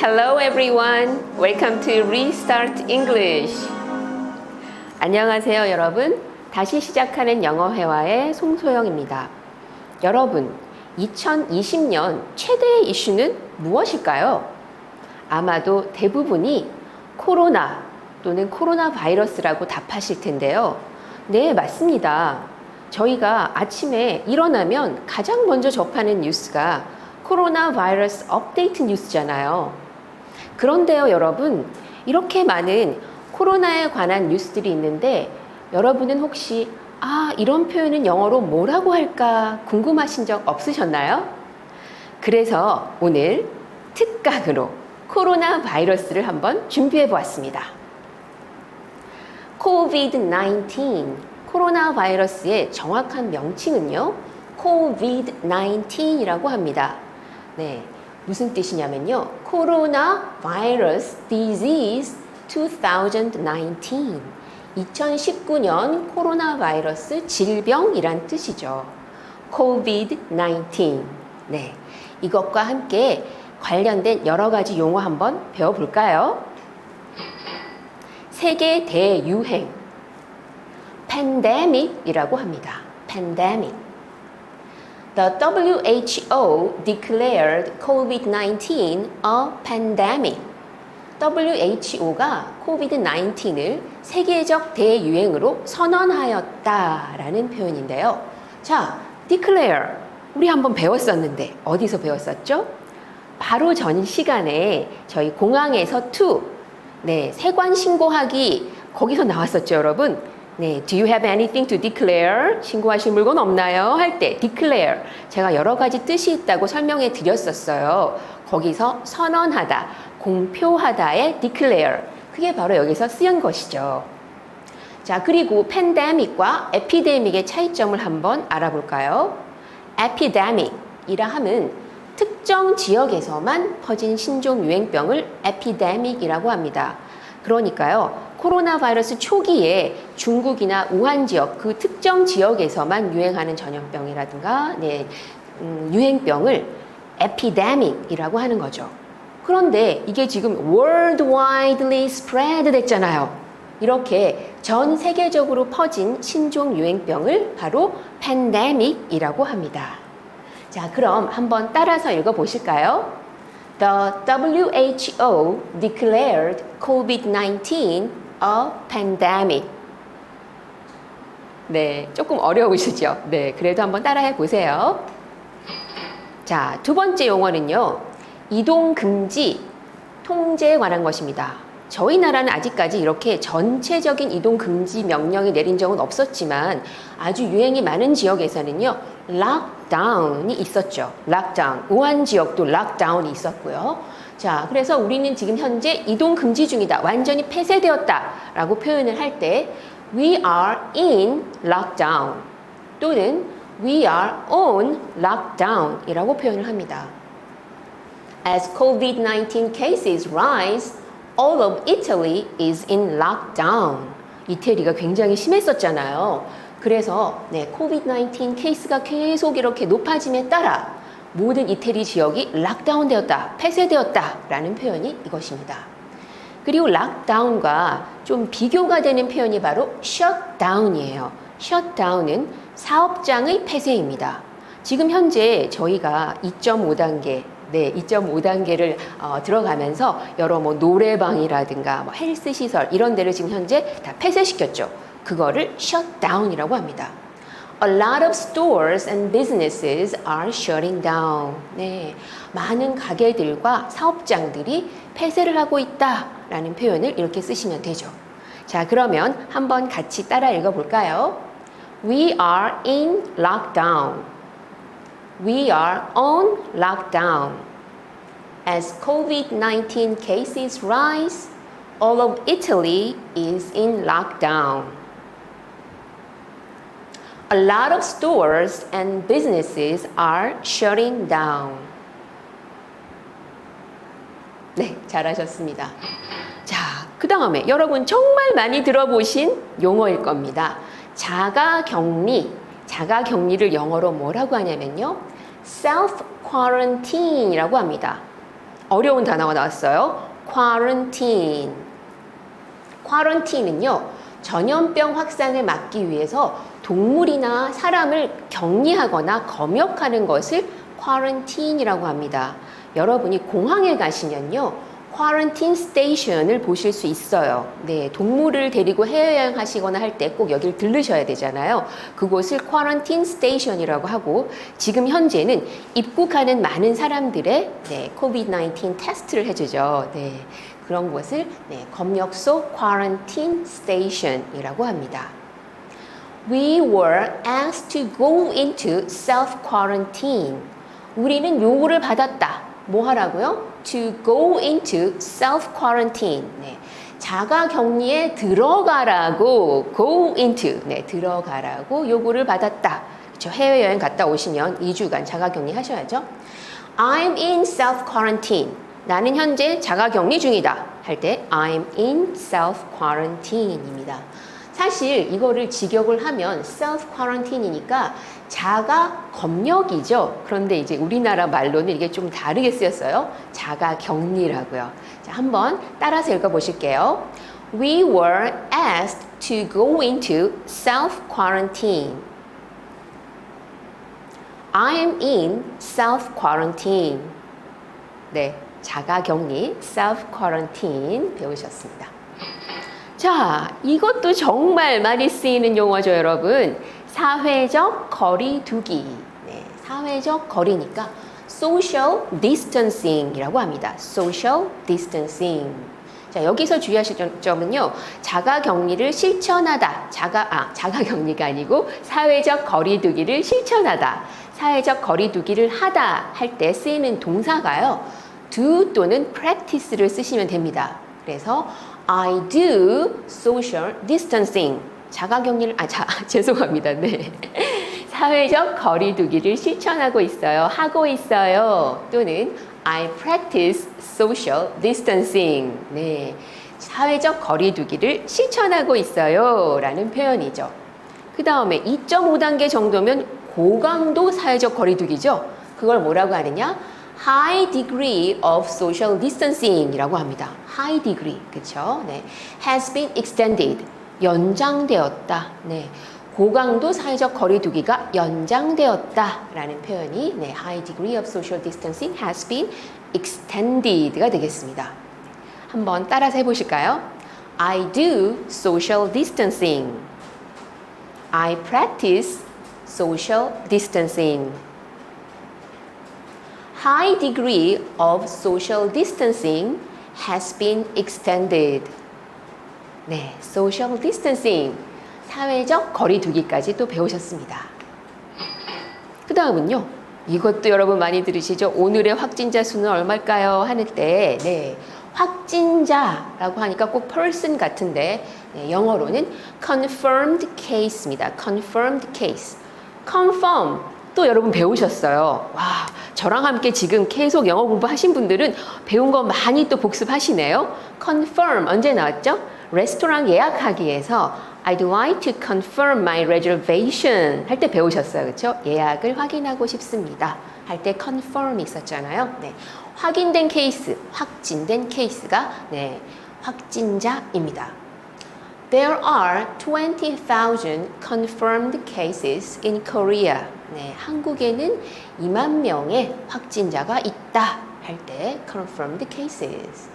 Hello everyone. Welcome to Restart English. 안녕하세요, 여러분. 다시 시작하는 영어 회화의 송소영입니다. 여러분, 2020년 최대의 이슈는 무엇일까요? 아마도 대부분이 코로나 또는 코로나 바이러스라고 답하실 텐데요. 네, 맞습니다. 저희가 아침에 일어나면 가장 먼저 접하는 뉴스가 코로나 바이러스 업데이트 뉴스잖아요. 그런데요, 여러분, 이렇게 많은 코로나에 관한 뉴스들이 있는데 여러분은 혹시 이런 표현은 영어로 뭐라고 할까 궁금하신 적 없으셨나요? 그래서 오늘 특강으로 코로나 바이러스를 한번 준비해 보았습니다. COVID-19, 코로나 바이러스의 정확한 명칭은요, COVID-19이라고 합니다. 네, 무슨 뜻이냐면요, 코로나 바이러스 디지즈 2019, 2019년 코로나 바이러스 질병이란 뜻이죠. COVID-19. 네, 이것과 함께 관련된 여러 가지 용어 한번 배워볼까요? 세계 대유행, pandemic이라고 합니다. pandemic. The WHO declared COVID-19 a pandemic. WHO가 COVID-19을 세계적 대유행으로 선언하였다라는 표현인데요. 자, declare. 우리 한번 배웠었는데 어디서 배웠었죠? 바로 전 시간에 저희 공항에서 to, 네, 세관 신고하기 거기서 나왔었죠, 여러분. 네, do you have anything to declare? 신고하실 물건 없나요? 할 때 declare. 제가 여러 가지 뜻이 있다고 설명해 드렸었어요. 거기서 선언하다, 공표하다의 declare. 그게 바로 여기서 쓰인 것이죠. 자, 그리고 pandemic과 epidemic의 차이점을 한번 알아볼까요? epidemic이라 함은 특정 지역에서만 퍼진 신종 유행병을 epidemic이라고 합니다. 그러니까요, 코로나 바이러스 초기에 중국이나 우한 지역, 그 특정 지역에서만 유행하는 전염병이라든가 유행병을 epidemic이라고 하는 거죠. 그런데 이게 지금 worldwidely spread 됐잖아요. 이렇게 전 세계적으로 퍼진 신종 유행병을 바로 pandemic이라고 합니다. 자, 그럼 한번 따라서 읽어보실까요? The WHO declared COVID-19 a pandemic. 네, 조금 어려우시죠? 네, 그래도 한번 따라해 보세요. 자, 두 번째 용어는요, 이동 금지, 통제에 관한 것입니다. 저희 나라는 아직까지 이렇게 전체적인 이동 금지 명령이 내린 적은 없었지만 아주 유행이 많은 지역에서는요, 락다운이 있었죠. 락다운. 우한 지역도 락다운이 있었고요. 자, 그래서 우리는 지금 현재 이동 금지 중이다. 완전히 폐쇄되었다. 라고 표현을 할 때 we are in lockdown 또는 we are on lockdown 이라고 표현을 합니다. As COVID-19 cases rise, all of Italy is in lockdown. 이태리가 굉장히 심했었잖아요. 그래서 COVID-19 케이스가 계속 이렇게 높아짐에 따라 모든 이태리 지역이 락다운 되었다, 폐쇄되었다 라는 표현이 이것입니다. 그리고 락다운과 좀 비교가 되는 표현이 바로 셧다운이에요. 셧다운은 사업장의 폐쇄입니다. 지금 현재 저희가 2.5단계 2.5단계를 들어가면서 여러 노래방이라든가 헬스 시설 이런 데를 지금 현재 다 폐쇄시켰죠. 그거를 shutdown이라고 합니다. A lot of stores and businesses are shutting down. 네, 많은 가게들과 사업장들이 폐쇄를 하고 있다라는 표현을 이렇게 쓰시면 되죠. 자, 그러면 한번 같이 따라 읽어볼까요? We are in lockdown. We are on lockdown. As COVID-19 cases rise, all of Italy is in lockdown. A lot of stores and businesses are shutting down. 네, 잘하셨습니다. 자, 그 다음에 여러분 정말 많이 들어보신 용어일 겁니다. 자가격리. 자가격리를 영어로 뭐라고 하냐면요, self-quarantine이라고 합니다. 어려운 단어가 나왔어요. quarantine. quarantine은요, 전염병 확산을 막기 위해서 동물이나 사람을 격리하거나 검역하는 것을 quarantine이라고 합니다. 여러분이 공항에 가시면요, quarantine station을 보실 수 있어요. 네, 동물을 데리고 해외여행 하시거나 할 때 꼭 여기를 들르셔야 되잖아요. 그곳을 quarantine station이라고 하고, 지금 현재는 입국하는 많은 사람들의 COVID-19 테스트를 해주죠. 네, 그런 곳을 검역소 quarantine station이라고 합니다. We were asked to go into self-quarantine. 우리는 요구를 받았다. 뭐 하라고요? To go into self-quarantine. 네, 자가 격리에 들어가라고, go into, 들어가라고 요구를 받았다. 그렇죠? 해외여행 갔다 오시면 2주간 자가 격리 하셔야죠. I'm in self-quarantine. 나는 현재 자가 격리 중이다. 할 때 I'm in self-quarantine입니다. 사실 이거를 직역을 하면 self-quarantine이니까 자가 검역이죠. 그런데 이제 우리나라 말로는 이게 좀 다르게 쓰였어요. 자가 격리라고요. 자, 한번 따라서 읽어보실게요. We were asked to go into self-quarantine. I am in self-quarantine. 네, 자가 격리, self-quarantine 배우셨습니다. 자, 이것도 정말 많이 쓰이는 용어죠, 여러분. 사회적 거리 두기. 네, 사회적 거리니까 social distancing이라고 합니다. social distancing. 자, 여기서 주의하실 점은요, 자가 격리를 실천하다. 자가 격리가 아니고 사회적 거리 두기를 실천하다. 사회적 거리 두기를 하다 할 때 쓰이는 동사가요, do 또는 practice를 쓰시면 됩니다. 그래서 I do social distancing. 자가 격리를, 죄송합니다. 네. 사회적 거리 두기를 실천하고 있어요. 하고 있어요. 또는 I practice social distancing. 네. 사회적 거리 두기를 실천하고 있어요. 라는 표현이죠. 그 다음에 2.5단계 정도면 고강도 사회적 거리 두기죠. 그걸 뭐라고 하느냐? High degree of social distancing 이라고 합니다. High degree, 그쵸? 네. Has been extended. 연장되었다. 네. 고강도 사회적 거리두기가 연장되었다. 라는 표현이 High degree of social distancing has been extended가 되겠습니다. 한번 따라서 해보실까요? I do social distancing. I practice social distancing. High degree of social distancing has been extended. 네, social distancing, 사회적 거리 두기까지 또 배우셨습니다. 그 다음은요, 이것도 여러분 많이 들으시죠? 오늘의 확진자 수는 얼마일까요? 하는 때, 네, 확진자라고 하니까 꼭 person 같은데, 영어로는 confirmed case입니다. confirmed case. confirm. 또 여러분 배우셨어요. 와, 저랑 함께 지금 계속 영어 공부하신 분들은 배운 거 많이 또 복습하시네요. confirm 언제 나왔죠? 레스토랑 예약하기에서 I'd like to confirm my reservation 할 때 배우셨어요. 그렇죠? 예약을 확인하고 싶습니다. 할 때 confirm이 있었잖아요. 네, 확인된 케이스, 확진된 케이스가 확진자입니다. There are 20,000 confirmed cases in Korea. 네, 한국에는 2만 명의 확진자가 있다 할 때 confirmed cases.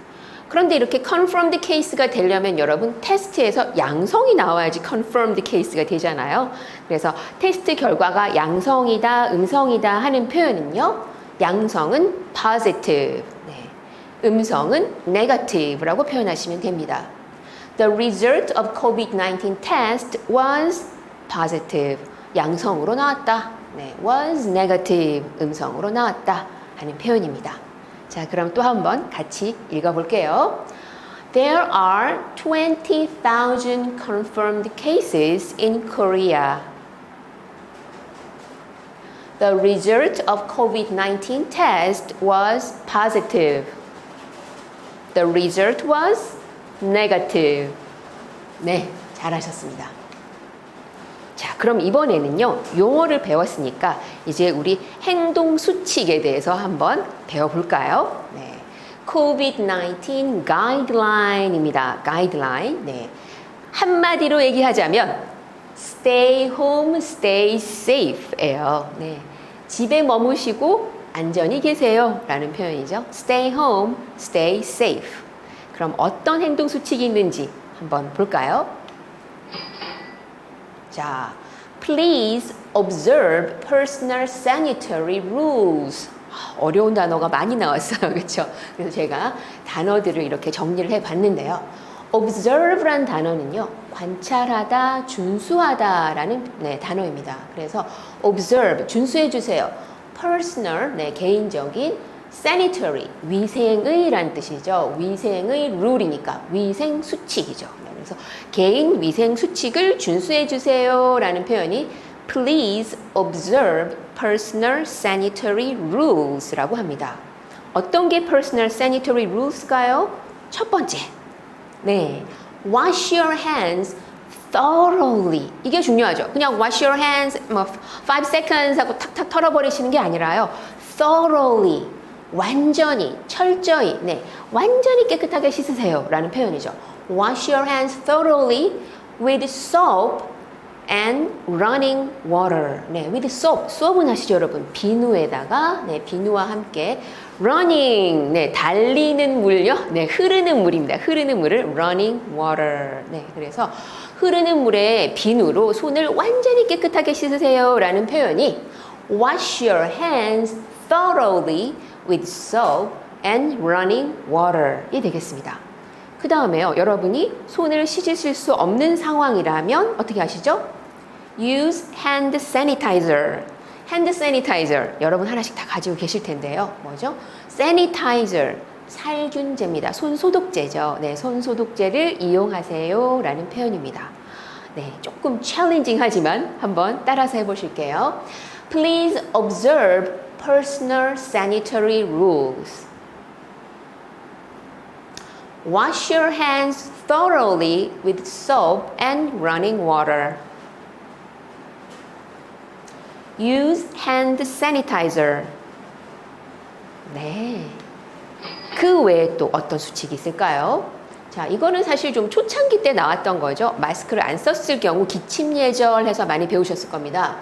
그런데 이렇게 confirmed case가 되려면 여러분 테스트에서 양성이 나와야지 confirmed case가 되잖아요. 그래서 테스트 결과가 양성이다, 음성이다 하는 표현은요, 양성은 positive, 음성은 negative라고 표현하시면 됩니다. The result of COVID-19 test was positive. 양성으로 나왔다. was negative. 음성으로 나왔다. 하는 표현입니다. 자, 그럼 또 한번 같이 읽어볼게요. There are 20,000 confirmed cases in Korea. The result of COVID-19 test was positive. The result was negative. 네, 잘하셨습니다. 자, 그럼 이번에는요, 용어를 배웠으니까 이제 우리 행동 수칙에 대해서 한번 배워볼까요? 네, COVID-19 guideline입니다. guideline. 네. 한마디로 얘기하자면 stay home, stay safe예요. 네. 집에 머무시고 안전히 계세요 라는 표현이죠. stay home, stay safe. 그럼 어떤 행동 수칙이 있는지 한번 볼까요? 자, please observe personal sanitary rules. 어려운 단어가 많이 나왔어요. 그렇죠? 그래서 제가 단어들을 이렇게 정리를 해봤는데요. observe란 단어는요. 관찰하다, 준수하다라는 네, 단어입니다. 그래서 observe, 준수해 주세요. personal, 네, 개인적인 sanitary, 위생의란 뜻이죠. 위생의 룰이니까 위생 수칙이죠. 그래서 개인 위생 수칙을 준수해 주세요 라는 표현이 please observe personal sanitary rules라고 합니다. 어떤 게 personal sanitary rules가요? 첫 번째, 네, wash your hands thoroughly. 이게 중요하죠. 그냥 wash your hands, 뭐 5 seconds 하고 탁탁 털어버리시는 게 아니라요. thoroughly, 완전히, 철저히, 네, 완전히 깨끗하게 씻으세요 라는 표현이죠. Wash your hands thoroughly with soap and running water. 네, with soap. soap은 아시죠, 여러분? 비누에다가, 네, 비누와 함께 running, 네, 달리는 물요. 네, 흐르는 물입니다. 흐르는 물을 running water. 네, 그래서 흐르는 물에 비누로 손을 완전히 깨끗하게 씻으세요 라는 표현이 wash your hands thoroughly with soap and running water이 되겠습니다. 그 다음에요. 여러분이 손을 씻으실 수 없는 상황이라면 어떻게 하시죠? Use hand sanitizer. hand sanitizer. 여러분 하나씩 다 가지고 계실 텐데요. 뭐죠? sanitizer. 살균제입니다. 손소독제죠. 네, 손소독제를 이용하세요 라는 표현입니다. 네, 조금 챌린징 하지만 한번 따라서 해보실게요. Please observe personal sanitary rules. Wash your hands thoroughly with soap and running water. Use hand sanitizer. 네. 그 외에 또 어떤 수칙이 있을까요? 자, 이거는 사실 좀 초창기 때 나왔던 거죠. 마스크를 안 썼을 경우 기침 예절해서 많이 배우셨을 겁니다.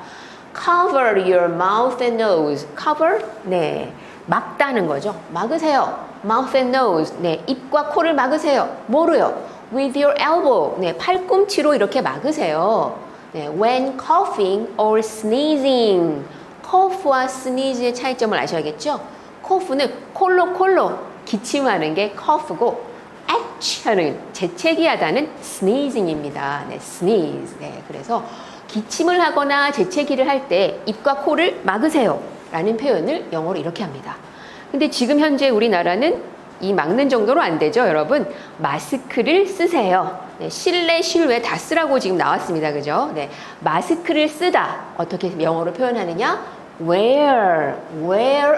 Cover your mouth and nose. Cover? 네. 막다는 거죠. 막으세요. Mouth and nose. 네. 입과 코를 막으세요. 뭐로요? With your elbow. 네. 팔꿈치로 이렇게 막으세요. 네. When coughing or sneezing. cough와 sneeze의 차이점을 아셔야겠죠? cough는 콜로 기침하는 게 cough고 ach 하는 재채기 하다는 sneezing입니다. 네. sneeze. 네. 그래서 기침을 하거나 재채기를 할 때 입과 코를 막으세요 라는 표현을 영어로 이렇게 합니다. 근데 지금 현재 우리나라는 이 막는 정도로 안 되죠, 여러분? 마스크를 쓰세요. 네, 실내, 실외 다 쓰라고 지금 나왔습니다. 그죠? 네, 마스크를 쓰다. 어떻게 영어로 표현하느냐? wear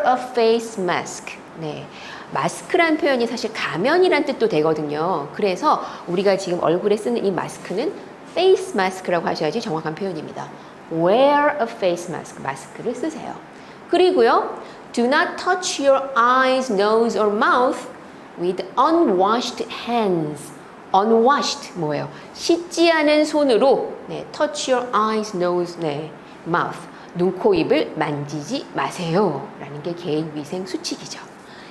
a face mask. 네. 마스크란 표현이 사실 가면이란 뜻도 되거든요. 그래서 우리가 지금 얼굴에 쓰는 이 마스크는 face mask라고 하셔야지 정확한 표현입니다. wear a face mask. 마스크를 쓰세요. 그리고요. do not touch your eyes, nose or mouth with unwashed hands. unwashed 뭐예요? 씻지 않은 손으로 네, touch your eyes, nose, 네, mouth. 눈, 코, 입을 만지지 마세요. 라는 게 개인 위생 수칙이죠.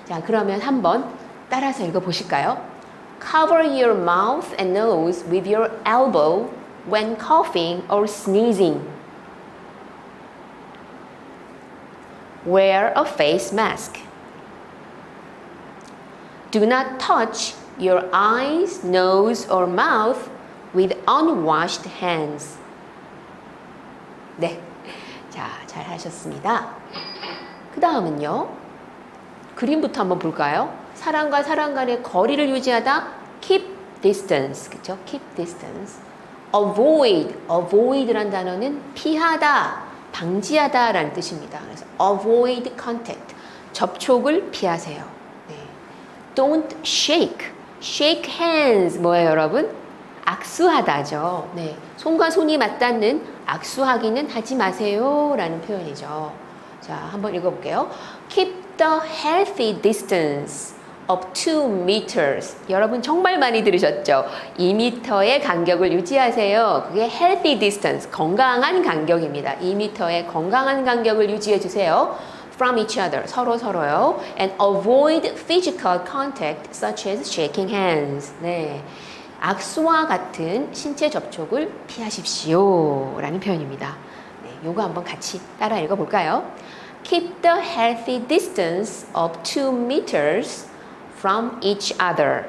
자, 그러면 한번 따라서 읽어보실까요? Cover your mouth and nose with your elbow when coughing or sneezing. Wear a face mask. Do not touch your eyes, nose, or mouth with unwashed hands. 네. 자, 잘 하셨습니다. 그 다음은요. 그림부터 한번 볼까요? 사람과 사람 간의 거리를 유지하다. Keep distance. 그쵸? Keep distance. Avoid란 단어는 피하다, 방지하다 라는 뜻입니다. 그래서 avoid contact. 접촉을 피하세요. 네. Don't shake hands. 뭐예요, 여러분? 악수하다죠. 네. 손과 손이 맞닿는 악수하기는 하지 마세요 라는 표현이죠. 자, 한번 읽어볼게요. Keep the healthy distance. of 2 meters. 여러분 정말 많이 들으셨죠? 2m의 간격을 유지하세요. 그게 healthy distance, 건강한 간격입니다. 2m의 건강한 간격을 유지해 주세요. From each other, 서로요. And avoid physical contact such as shaking hands. 네. 악수와 같은 신체 접촉을 피하십시오. 라는 표현입니다. 네, 요거 한번 같이 따라 읽어볼까요? Keep the healthy distance of 2 meters from each other.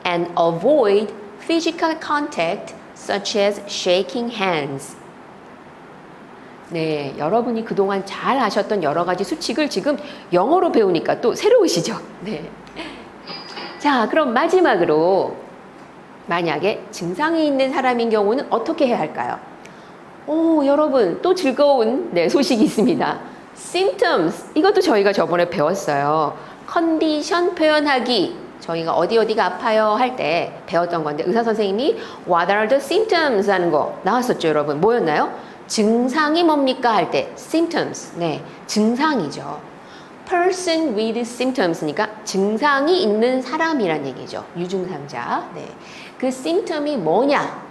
And avoid physical contact such as shaking hands. 네, 여러분이 그동안 잘 하셨던 여러 가지 수칙을 지금 영어로 배우니까 또 새로우시죠? 네. 자, 그럼 마지막으로 만약에 증상이 있는 사람인 경우는 어떻게 해야 할까요? 오, 여러분 또 즐거운 소식이 있습니다. symptoms, 이것도 저희가 저번에 배웠어요. 컨디션 표현하기, 저희가 어디가 아파요 할 때 배웠던 건데 의사 선생님이 What are the symptoms 하는 거 나왔었죠, 여러분. 뭐였나요? 증상이 뭡니까 할 때 symptoms, 네, 증상이죠. person with symptoms니까 증상이 있는 사람이란 얘기죠. 유증상자. 네. 그 symptom이 뭐냐?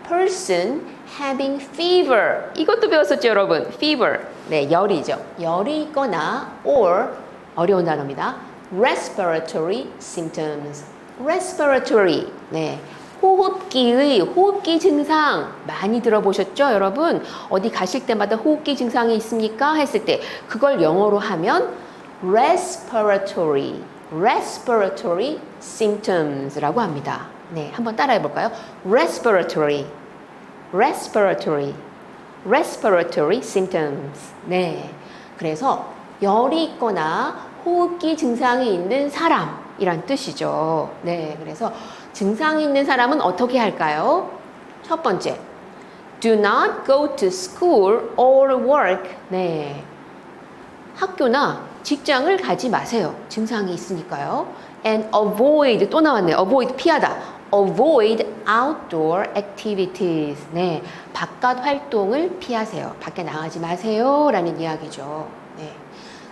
person having fever. 이것도 배웠었죠, 여러분. fever. 네, 열이죠. 열이 있거나 or 어려운 단어입니다. respiratory symptoms. respiratory. 네. 호흡기 증상 많이 들어보셨죠, 여러분? 어디 가실 때마다 호흡기 증상이 있습니까? 했을 때 그걸 영어로 하면 respiratory symptoms라고 합니다. 네, 한번 따라해 볼까요? respiratory symptoms. 네, 그래서 열이 있거나 호흡기 증상이 있는 사람이란 뜻이죠. 네, 그래서 증상이 있는 사람은 어떻게 할까요? 첫 번째, do not go to school or work. 네, 학교나 직장을 가지 마세요. 증상이 있으니까요. And avoid, 또 나왔네요. avoid, 피하다. avoid outdoor activities. 네, 바깥 활동을 피하세요. 밖에 나가지 마세요. 라는 이야기죠. 네.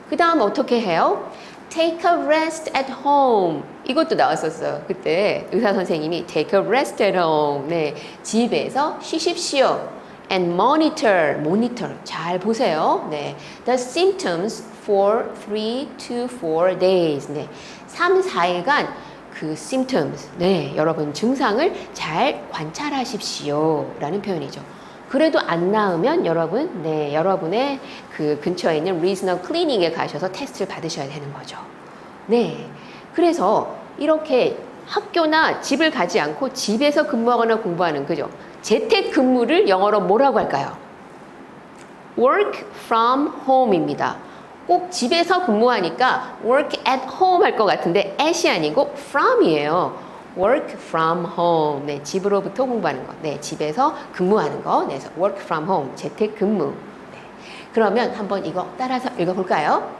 그 다음 어떻게 해요? Take a rest at home. 이것도 나왔었어요. 그때 의사 선생님이 take a rest at home. 네, 집에서 쉬십시오. And monitor, 잘 보세요. 네, the symptoms for 3 to 4 days. 네, 3, 4일간 그 symptoms, 네, 여러분 증상을 잘 관찰하십시오. 라는 표현이죠. 그래도 안 나으면 여러분, 네, 여러분의 그 근처에 있는 regional clinic에 가셔서 테스트를 받으셔야 되는 거죠. 네, 그래서 이렇게 학교나 집을 가지 않고 집에서 근무하거나 공부하는, 그죠? 재택 근무를 영어로 뭐라고 할까요? work from home입니다. 꼭 집에서 근무하니까 work at home 할 것 같은데 at이 아니고 from이에요. work from home. 네, 집으로부터 공부하는 거. 네, 집에서 근무하는 거. 네, 그래서 work from home. 재택 근무. 네. 그러면 한번 이거 따라서 읽어볼까요?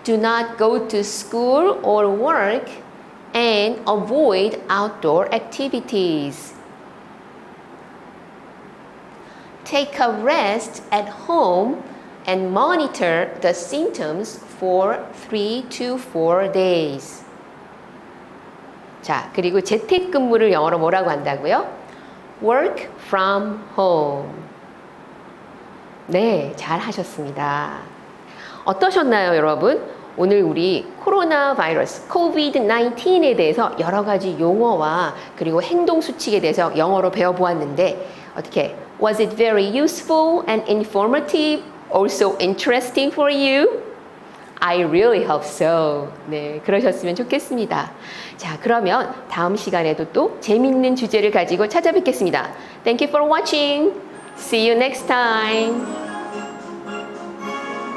Do not go to school or work and avoid outdoor activities. Take a rest at home and monitor the symptoms for 3 to 4 days. 자, 그리고 재택근무를 영어로 뭐라고 한다고요? Work from home. 네, 잘 하셨습니다. 어떠셨나요, 여러분? 오늘 우리 코로나 바이러스, COVID-19에 대해서 여러 가지 용어와 그리고 행동 수칙에 대해서 영어로 배워보았는데 어떻게? Was it very useful and informative? Also interesting for you? I really hope so. 네, 그러셨으면 좋겠습니다. 자, 그러면 다음 시간에도 또 재밌는 주제를 가지고 찾아뵙겠습니다. Thank you for watching. See you next time.